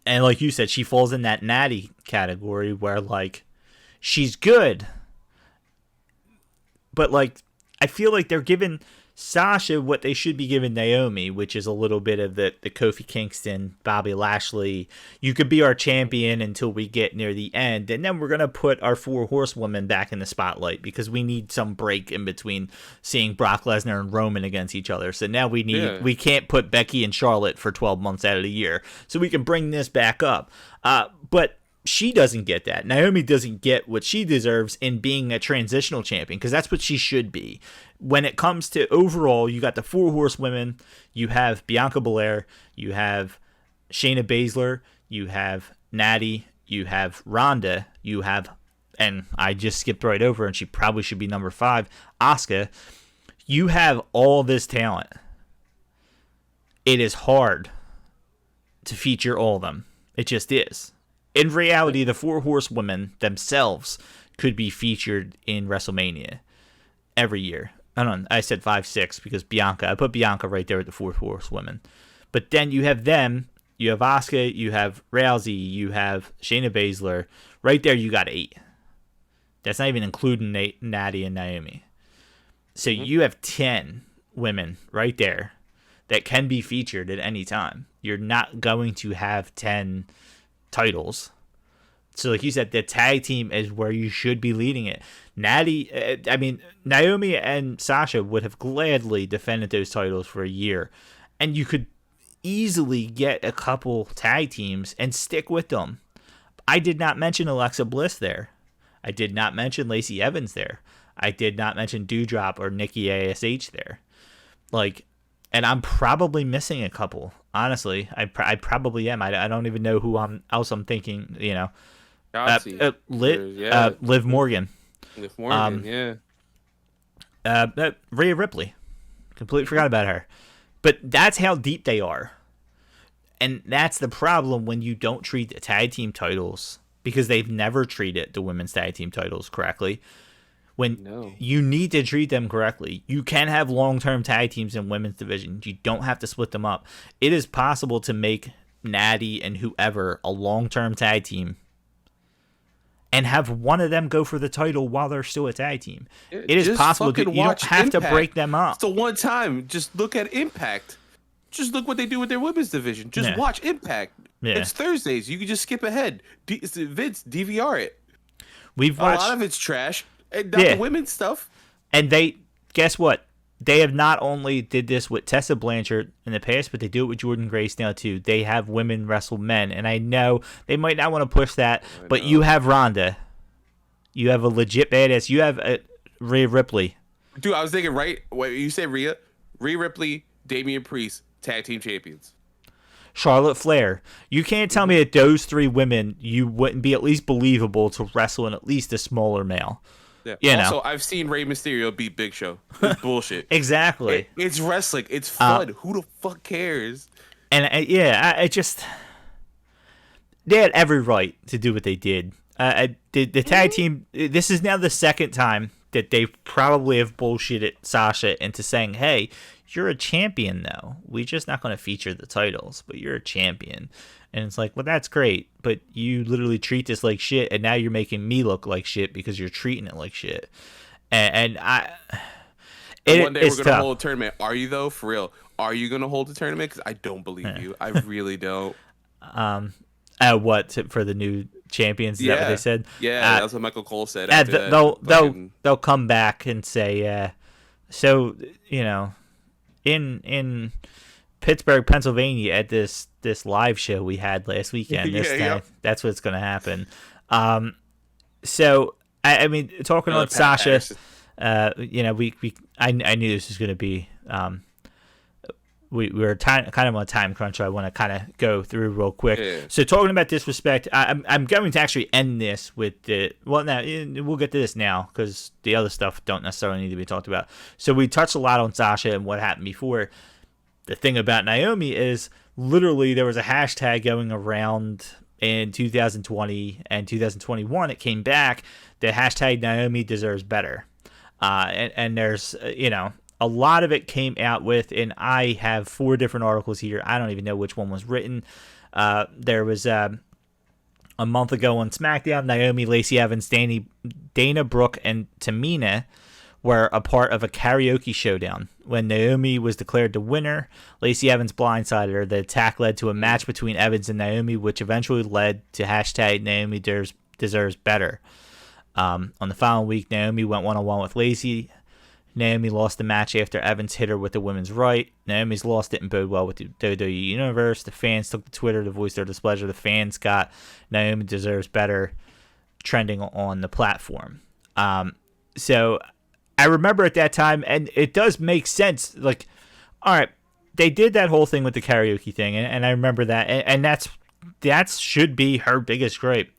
and like you said, she falls in that natty category where like she's good, but like I feel like they're giving Sasha what they should be giving Naomi, which is a little bit of the Kofi Kingston, Bobby Lashley. You could be our champion until we get near the end, and then we're going to put our 4 horsewomen back in the spotlight because we need some break in between seeing Brock Lesnar and Roman against each other. So now we can't put Becky and Charlotte for 12 months out of the year. So we can bring this back up. But she doesn't get that. Naomi doesn't get what she deserves in being a transitional champion because that's what she should be. When it comes to overall, you got the 4 horsewomen, you have Bianca Belair, you have Shayna Baszler, you have Natty, you have Ronda, you have, and I just skipped right over, and she probably should be number 5, Asuka. You have all this talent. It is hard to feature all of them. It just is. in reality, the Four Horsewomen themselves could be featured in WrestleMania every year. I don't know, I said 5, 6 because Bianca. I put Bianca right there with the Four Horsewomen. But then you have them, you have Asuka, you have Rousey, you have Shayna Baszler. Right there, you got 8. That's not even including Natty and Naomi. So you have 10 women right there that can be featured at any time. You're not going to have 10 titles. So like you said, the tag team is where you should be leading it. Naomi and Sasha would have gladly defended those titles for a year. And you could easily get a couple tag teams and stick with them. I did not mention Alexa Bliss there. I did not mention Lacey Evans there. I did not mention Doudrop or Nikki ASH there. And I'm probably missing a couple. Honestly, I probably am. I don't even know who else I'm thinking. Liv Morgan. Liv Morgan, Rhea Ripley. Completely forgot about her. But that's how deep they are. And that's the problem when you don't treat the tag team titles, because they've never treated the women's tag team titles correctly. You need to treat them correctly. You can have long-term tag teams in women's division. You don't have to split them up. It is possible to make Natty and whoever a long-term tag team and have one of them go for the title while they're still a tag team. It is possible. You don't have to break them up. It's the one time. Just look at Impact. Just look what they do with their women's division. Just watch Impact. Yeah. It's Thursdays. You can just skip ahead. Vince, DVR it. We've watched, a lot of it's trash. And not the women's stuff. And guess what? They have not only did this with Tessa Blanchard in the past, but they do it with Jordynne Grace now too. They have women wrestle men, and I know they might not want to push that, but you have Ronda. You have a legit badass. You have Rhea Ripley. Dude, I was thinking you said Rhea Ripley, Damian Priest, tag team champions. Charlotte Flair. You can't tell me that those 3 women you wouldn't be at least believable to wrestle in at least a smaller male. Yeah. Also, I've seen Rey Mysterio beat Big Show. It's bullshit. Exactly. It's wrestling. It's fun. Who the fuck cares? And I just, they had every right to do what they did. The tag team. This is now the second time that they probably have bullshitted Sasha into saying, "Hey, you're a champion, though. We're just not going to feature the titles, but you're a champion." And it's like, well, that's great, but you literally treat this like shit, and now you're making me look like shit because you're treating it like shit. And one day we're going to hold a tournament. Are you, though? For real? Are you going to hold a tournament? Because I don't believe you. I really don't. What, for the new champions? Is that what they said? Yeah, that's what Michael Cole said. They'll come back and say, in Pittsburgh, Pennsylvania, at this live show we had last weekend. That's what's going to happen. So I mean, talking about Sasha, I knew this was going to be. We were kind of on a time crunch, so I want to kind of go through real quick. Yeah. So talking about disrespect, I'm going to actually end this with we'll get to this now because the other stuff don't necessarily need to be talked about. So we touched a lot on Sasha and what happened before. The thing about Naomi is literally there was a hashtag going around in 2020 and 2021. It came back. The hashtag Naomi deserves better. And there's, a lot of it came out with, and I have 4 different articles here. I don't even know which one was written. There was a month ago on SmackDown, Naomi, Lacey Evans, Dana Brooke, and Tamina were a part of a karaoke showdown. When Naomi was declared the winner, Lacey Evans blindsided her. The attack led to a match between Evans and Naomi, which eventually led to hashtag Naomi deserves better. On the following week, Naomi went one-on-one with Lacey. Naomi lost the match after Evans hit her with the women's right. Naomi's loss didn't bode well with the WWE Universe. The fans took to Twitter to voice their displeasure. The fans got Naomi deserves better trending on the platform. So I remember at that time, and it does make sense. Like, all right, they did that whole thing with the karaoke thing, and I remember that, and that should be her biggest gripe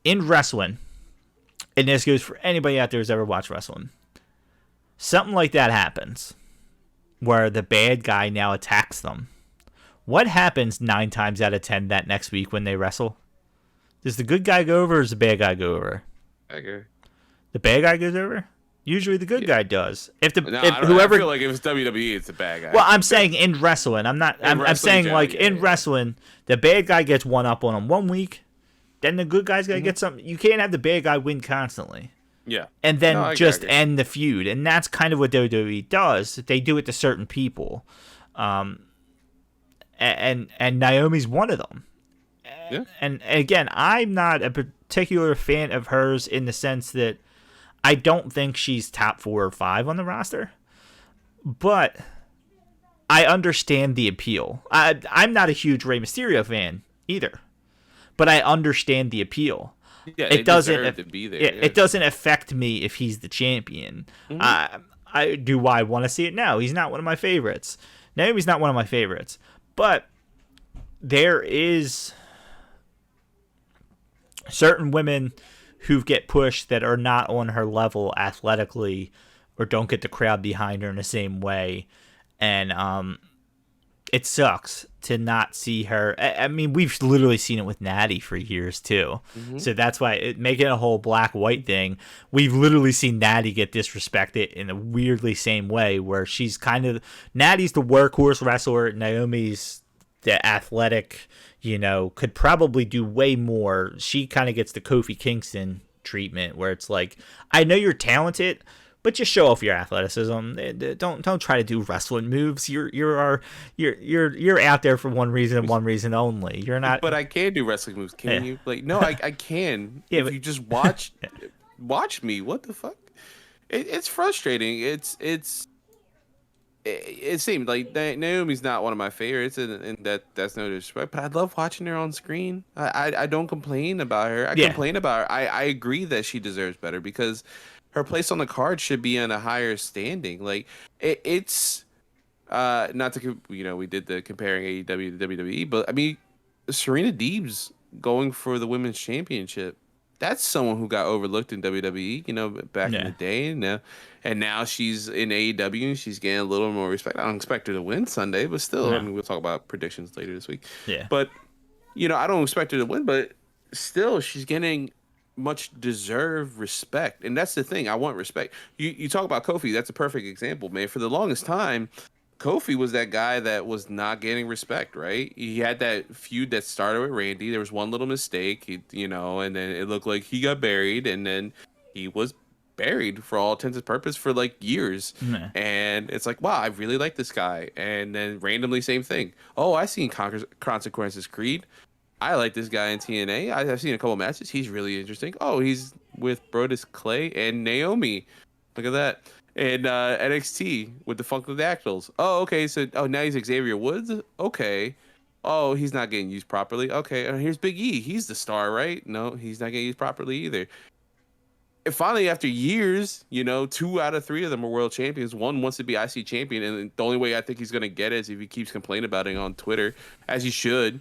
in wrestling. And this goes for anybody out there who's ever watched wrestling. Something like that happens, where the bad guy now attacks them. What happens 9 times out of 10 that next week when they wrestle? Does the good guy go over or does the bad guy go over? Okay. The bad guy goes over? Usually the good guy does. If I feel like if it's WWE, it's the bad guy. Well, I'm saying in wrestling. I'm saying like in wrestling, the bad guy gets one up on him 1 week, then the good guy's gotta get something. You can't have the bad guy win constantly. Yeah. And then end the feud, and that's kind of what WWE does. They do it to certain people, and Naomi's one of them. Yeah. And again, I'm not a particular fan of hers in the sense that I don't think she's top 4 or 5 on the roster, but I understand the appeal. I'm not a huge Rey Mysterio fan either, but I understand the appeal. Yeah, it doesn't to be there. It doesn't affect me if he's the champion. I want to see it now. He's not one of my favorites. Naomi's not one of my favorites, but there is certain women who get pushed that are not on her level athletically or don't get the crowd behind her in the same way. And it sucks to not see her. I mean, we've literally seen it with Natty for years, too. So that's why making a whole black-white thing, we've literally seen Natty get disrespected in a weirdly same way where she's kind of... Natty's the workhorse wrestler. Naomi's the athletic, could probably do way more. She kind of gets the Kofi Kingston treatment where it's like, I know you're talented, but just show off your athleticism. Don't try to do wrestling moves. You're out there for one reason and one reason only. You're not. But I can do wrestling moves. Can you? Like, no, I can. Yeah, if you just watch me. What the fuck? It's frustrating. It seemed like Naomi's not one of my favorites, and that's no disrespect. But I love watching her on screen. I don't complain about her. I complain about her. I agree that she deserves better because her place on the card should be on a higher standing. Like it's not to we did the comparing AEW to WWE, but I mean Serena Deeb's going for the women's championship. That's someone who got overlooked in WWE, back in the day, and now she's in AEW and she's getting a little more respect. I don't expect her to win Sunday, but still, I mean, we'll talk about predictions later this week. Yeah. But I don't expect her to win, but still, she's getting much deserved respect, and that's the thing. I want respect. You talk about Kofi. That's a perfect example, man. For the longest time, Kofi was that guy that was not getting respect, right? He had that feud that started with Randy. There was one little mistake, and then it looked like he got buried, and then he was buried for all intents and purposes for like years. And it's like, wow, I really like this guy. And then randomly, same thing. Oh, I seen Consequences Creed. I like this guy in TNA. I've seen a couple matches. He's really interesting. Oh, he's with Brodus Clay and Naomi. Look at that. And NXT with the Funkadactyls. Oh, okay. So, now he's Xavier Woods? Okay. Oh, he's not getting used properly. Okay. Here's Big E. He's the star, right? No, he's not getting used properly either. And finally, after years, 2 out of 3 of them are world champions. One wants to be IC champion. And the only way I think he's going to get it is if he keeps complaining about it on Twitter, as he should.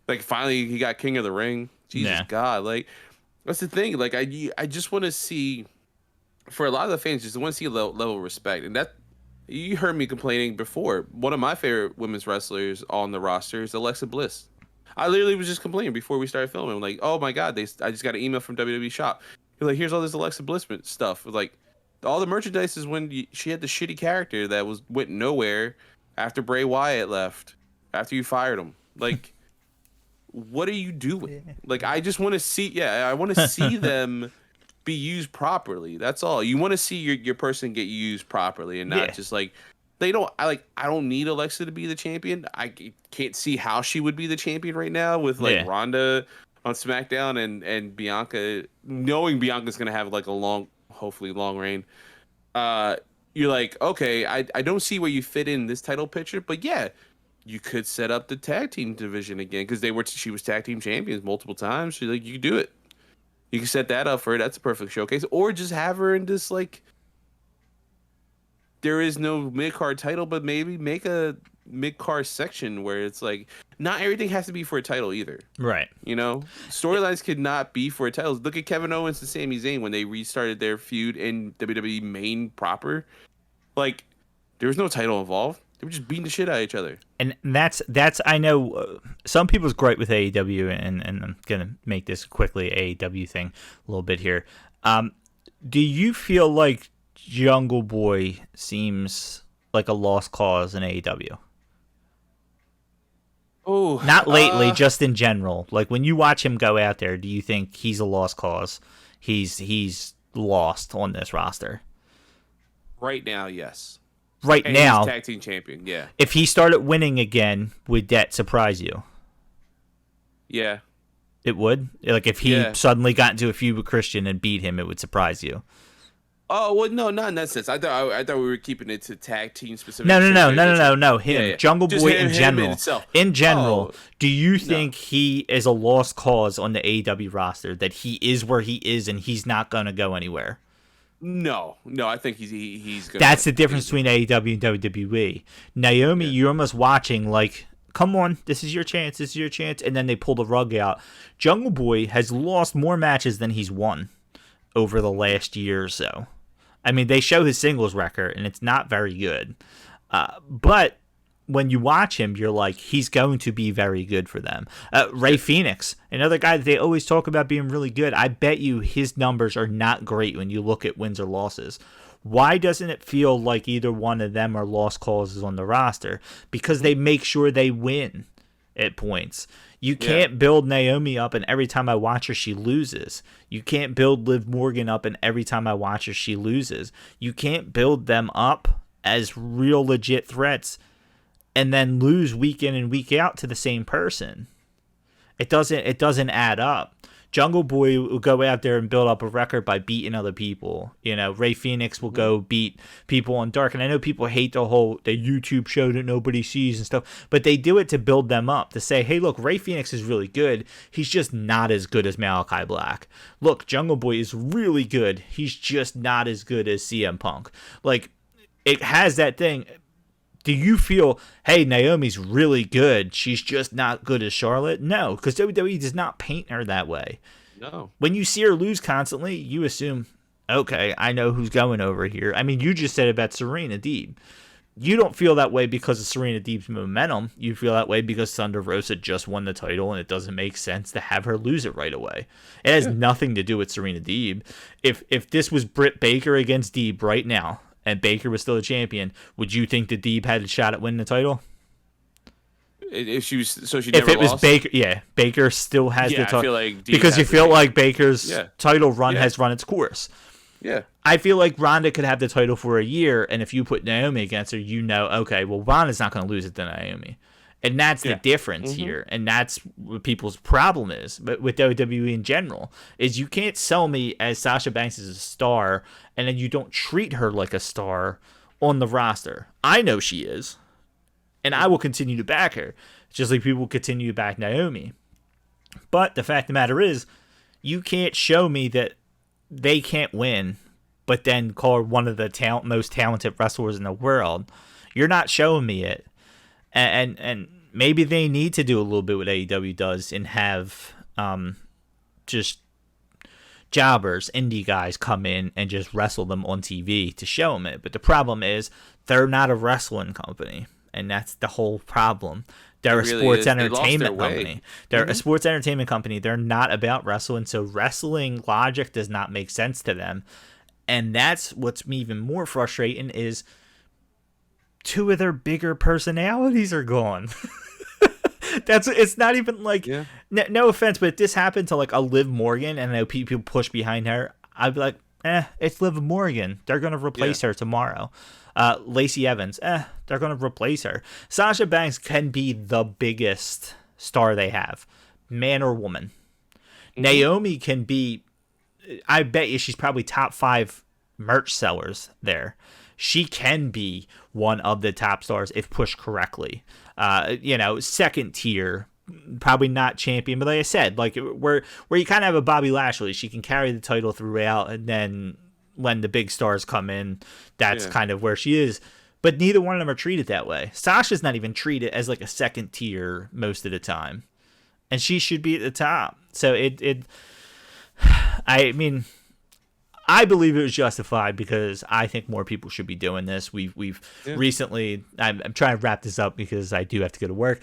Like, finally, he got King of the Ring. Jesus God. Like, that's the thing. Like, I just want to see... For a lot of the fans, just want to see a level of respect. And that, you heard me complaining before. One of my favorite women's wrestlers on the roster is Alexa Bliss. I literally was just complaining before we started filming. I'm like, oh my God, I just got an email from WWE Shop. You're like, here's all this Alexa Bliss stuff. Like, all the merchandise is when she had the shitty character that went nowhere after Bray Wyatt left, after you fired him. Like, what are you doing? Like, I just want to see, I want to see them be used properly. That's all. You want to see your person get used properly and not just like I don't need Alexa to be the champion. I can't see how she would be the champion right now with Ronda on SmackDown and Bianca, knowing Bianca's going to have like a hopefully long reign. You're like, okay, I don't see where you fit in this title picture, but you could set up the tag team division again because she was tag team champions multiple times. So like, you could do it. You can set that up for her. That's a perfect showcase. Or just have her in this, like, there is no mid-card title, but maybe make a mid-card section where it's like, not everything has to be for a title either. Right. Storylines could not be for a title. Look at Kevin Owens and Sami Zayn when they restarted their feud in WWE main proper. Like, there was no title involved. They were just beating the shit out of each other. And that's I know some people's gripe with AEW, and I'm gonna make this quickly AEW thing a little bit here. Do you feel like Jungle Boy seems like a lost cause in AEW? Oh, not lately, just in general. Like when you watch him go out there, do you think he's a lost cause? He's lost on this roster right now. Yes. Right and now, he's tag team champion. Yeah. If he started winning again, would that surprise you? Yeah. It would. Like if he suddenly got into a feud with Christian and beat him, it would surprise you. Oh well, no, not in that sense. I thought we were keeping it to tag team specific. No. Him, Jungle Boy in general. In general, do you think he is a lost cause on the AEW roster? That he is where he is and he's not going to go anywhere? No. I think he's gonna. That's the difference between AEW and WWE. Naomi, you're almost watching like, come on, this is your chance, and then they pull the rug out. Jungle Boy has lost more matches than he's won over the last year or so. I mean, they show his singles record, and it's not very good. But when you watch him, you're like, he's going to be very good for them. Ray Phoenix, another guy that they always talk about being really good. I bet you his numbers are not great when you look at wins or losses. Why doesn't it feel like either one of them are lost causes on the roster? Because they make sure they win at points. You can't build Naomi up and every time I watch her, she loses. You can't build Liv Morgan up and every time I watch her, she loses. You can't build them up as real legit threats and then lose week in and week out to the same person. It doesn't add up. Jungle Boy will go out there and build up a record by beating other people. You know, Ray Phoenix will go beat people on Dark. And I know people hate the YouTube show that nobody sees and stuff, but they do it to build them up, to say, hey, look, Ray Phoenix is really good. He's just not as good as Malachi Black. Look, Jungle Boy is really good. He's just not as good as CM Punk. Like, it has that thing. Do you feel, hey, Naomi's really good, she's just not good as Charlotte? No, because WWE does not paint her that way. No. When you see her lose constantly, you assume, okay, I know who's going over here. I mean, you just said about Serena Deeb. You don't feel that way because of Serena Deeb's momentum. You feel that way because Thunder Rosa just won the title, and it doesn't make sense to have her lose it right away. It has nothing to do with Serena Deeb. If this was Britt Baker against Deeb right now, and Baker was still a champion, would you think that Deeb had a shot at winning the title? If she was, so she never lost? Was Baker, Baker still has the title. I feel like Deeb because you feel like Baker's title run has run its course. Yeah. I feel like Ronda could have the title for a year, and if you put Naomi against her, okay, well, Ronda's not going to lose it to Naomi. And that's the difference here, and that's what people's problem is. But with WWE in general, is you can't sell me as Sasha Banks as a star, and then you don't treat her like a star on the roster. I know she is, and I will continue to back her, just like people continue to back Naomi. But the fact of the matter is, you can't show me that they can't win, but then call her one of the most talented wrestlers in the world. You're not showing me it. And maybe they need to do a little bit what AEW does and have just jobbers, indie guys come in and just wrestle them on TV to show them it. But the problem is they're not a wrestling company, and that's the whole problem. They're a sports entertainment company. They're a sports entertainment company. They're not about wrestling, so wrestling logic does not make sense to them. And that's what's even more frustrating is two of their bigger personalities are gone. It's not even like no offense, but if this happened to like a Liv Morgan and I know people push behind her, I'd be like, it's Liv Morgan. They're gonna replace her tomorrow. Lacey Evans, they're gonna replace her. Sasha Banks can be the biggest star they have, man or woman. Naomi can be, I bet you she's probably top 5 merch sellers there. She can be one of the top stars if pushed correctly. Second tier, probably not champion, but like I said, like where you kind of have a Bobby Lashley, she can carry the title throughout, and then when the big stars come in, that's kind of where she is. But neither one of them are treated that way. Sasha's not even treated as like a second tier most of the time, and she should be at the top. So I mean, I believe it was justified because I think more people should be doing this. We've recently. I'm trying to wrap this up because I do have to go to work.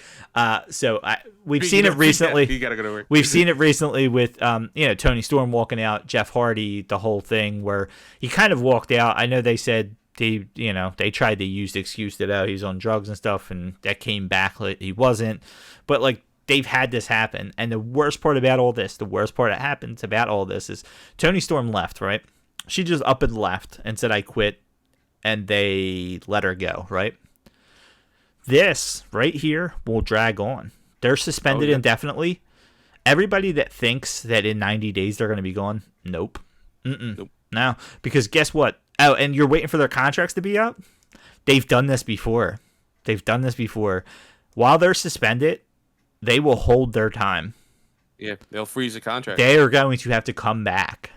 We've seen it recently. You gotta go to work. We've seen it recently with Tony Storm walking out, Jeff Hardy, the whole thing where he kind of walked out. I know they said they tried to use the excuse that he's on drugs and stuff, and that came back like he wasn't. But like, they've had this happen, and the worst part that happens about all this is Tony Storm left, right? She just up and left and said, I quit, and they let her go, right? This right here will drag on. They're suspended indefinitely. Everybody that thinks that in 90 days they're going to be gone, nope. Nope. No, because guess what? Oh, and you're waiting for their contracts to be up? They've done this before. While they're suspended, they will hold their time. Yeah, they'll freeze the contract. They are going to have to come back.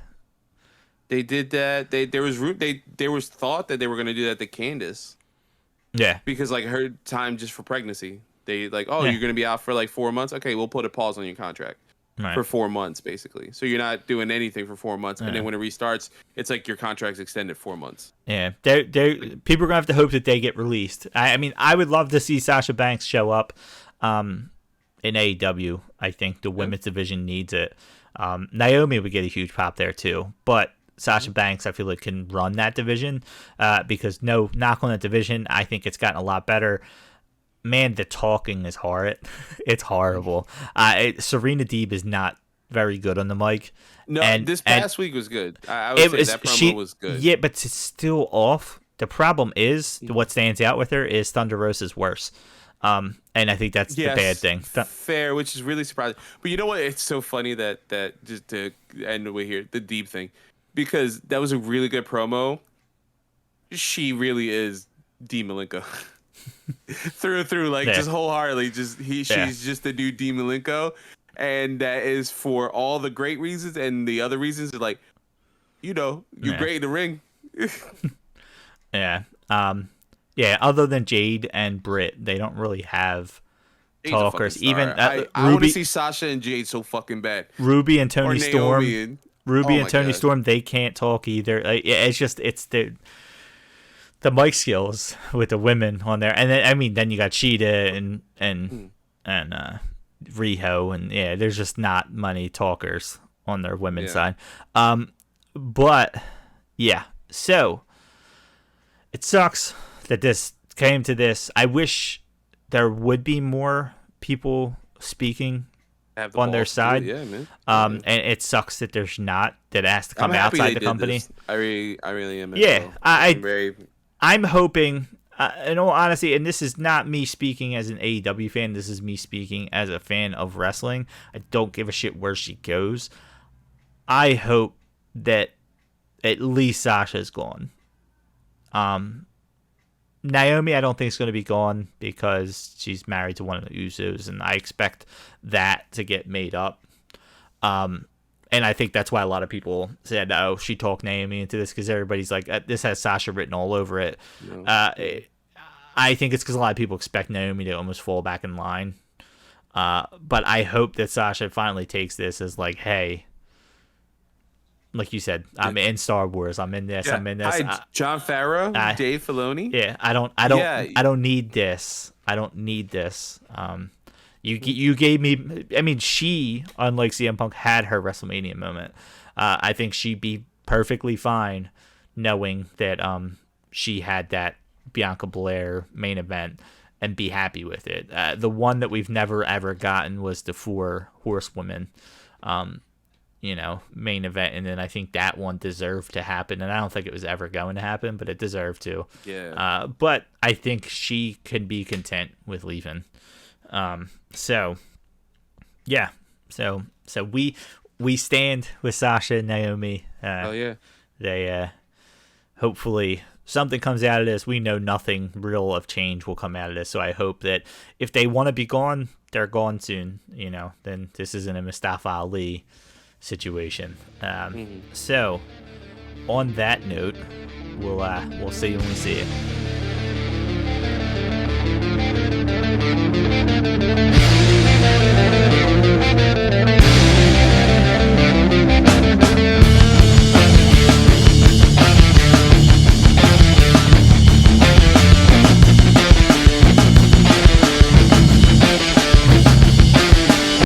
They did that. There was thought that they were going to do that to Candace. Yeah. Because like her time just for pregnancy, you're going to be out for like 4 months. Okay, we'll put a pause on your contract for 4 months, basically. So you're not doing anything for 4 months, and then when it restarts, it's like your contract's extended 4 months. Yeah, people are gonna have to hope that they get released. I mean, I would love to see Sasha Banks show up in AEW. I think the women's division needs it. Naomi would get a huge pop there too, but Sasha Banks, I feel like, can run that division because no knock on that division. I think it's gotten a lot better. Man, the talking is hard. It's horrible. Serena Deeb is not very good on the mic. No, this past week was good. I would say that promo was good. Yeah, but it's still off. The problem is what stands out with her is Thunder Rosa's worse. And I think that's the bad thing. Fair, which is really surprising. But you know what? It's so funny that just to end the way here, the Deeb thing. Because that was a really good promo. She really is Dean Malenko. through and through, like just wholeheartedly. She's just the new Dean Malenko. And that is for all the great reasons, and the other reasons are like, you're great in the ring. Other than Jade and Britt, they don't really have talkers. Even I want to see Sasha and Jade so fucking bad. Ruby and Tony Storm. Storm, they can't talk either. It's the mic skills with the women on there, and then you got Cheetah and Riho, and there's just not many talkers on their women's side. So it sucks that this came to this. I wish there would be more people speaking on their side. Yeah, man. And it sucks that there's not. That it has to come outside the company. This. I really am. Yeah, I'm hoping. In all honesty, and this is not me speaking as an AEW fan. This is me speaking as a fan of wrestling. I don't give a shit where she goes. I hope that at least Sasha's gone. Naomi, I don't think is going to be gone because she's married to one of the Usos, and I expect that to get made up. And I think that's why a lot of people said, "Oh, she talked Naomi into this," because everybody's like, "This has Sasha written all over it." Yeah. I think it's because a lot of people expect Naomi to almost fall back in line. But I hope that Sasha finally takes this as like, "Hey." Like you said, I'm in Star Wars. I'm in this. I'm in this. Jon Favreau, Dave Filoni. Yeah, I don't need this. I don't need this. You gave me. I mean, she, unlike CM Punk, had her WrestleMania moment. I think she'd be perfectly fine knowing that she had that Bianca Belair main event and be happy with it. The one that we've never ever gotten was the 4 horsewomen. Main event, and then I think that one deserved to happen, and I don't think it was ever going to happen, but it deserved to. Yeah. But I think she can be content with leaving. So we stand with Sasha and Naomi. They hopefully something comes out of this. We know nothing real of change will come out of this, so I hope that if they want to be gone, they're gone soon. Then this isn't a Mustafa Ali situation. So on that note, we'll see you when we see you.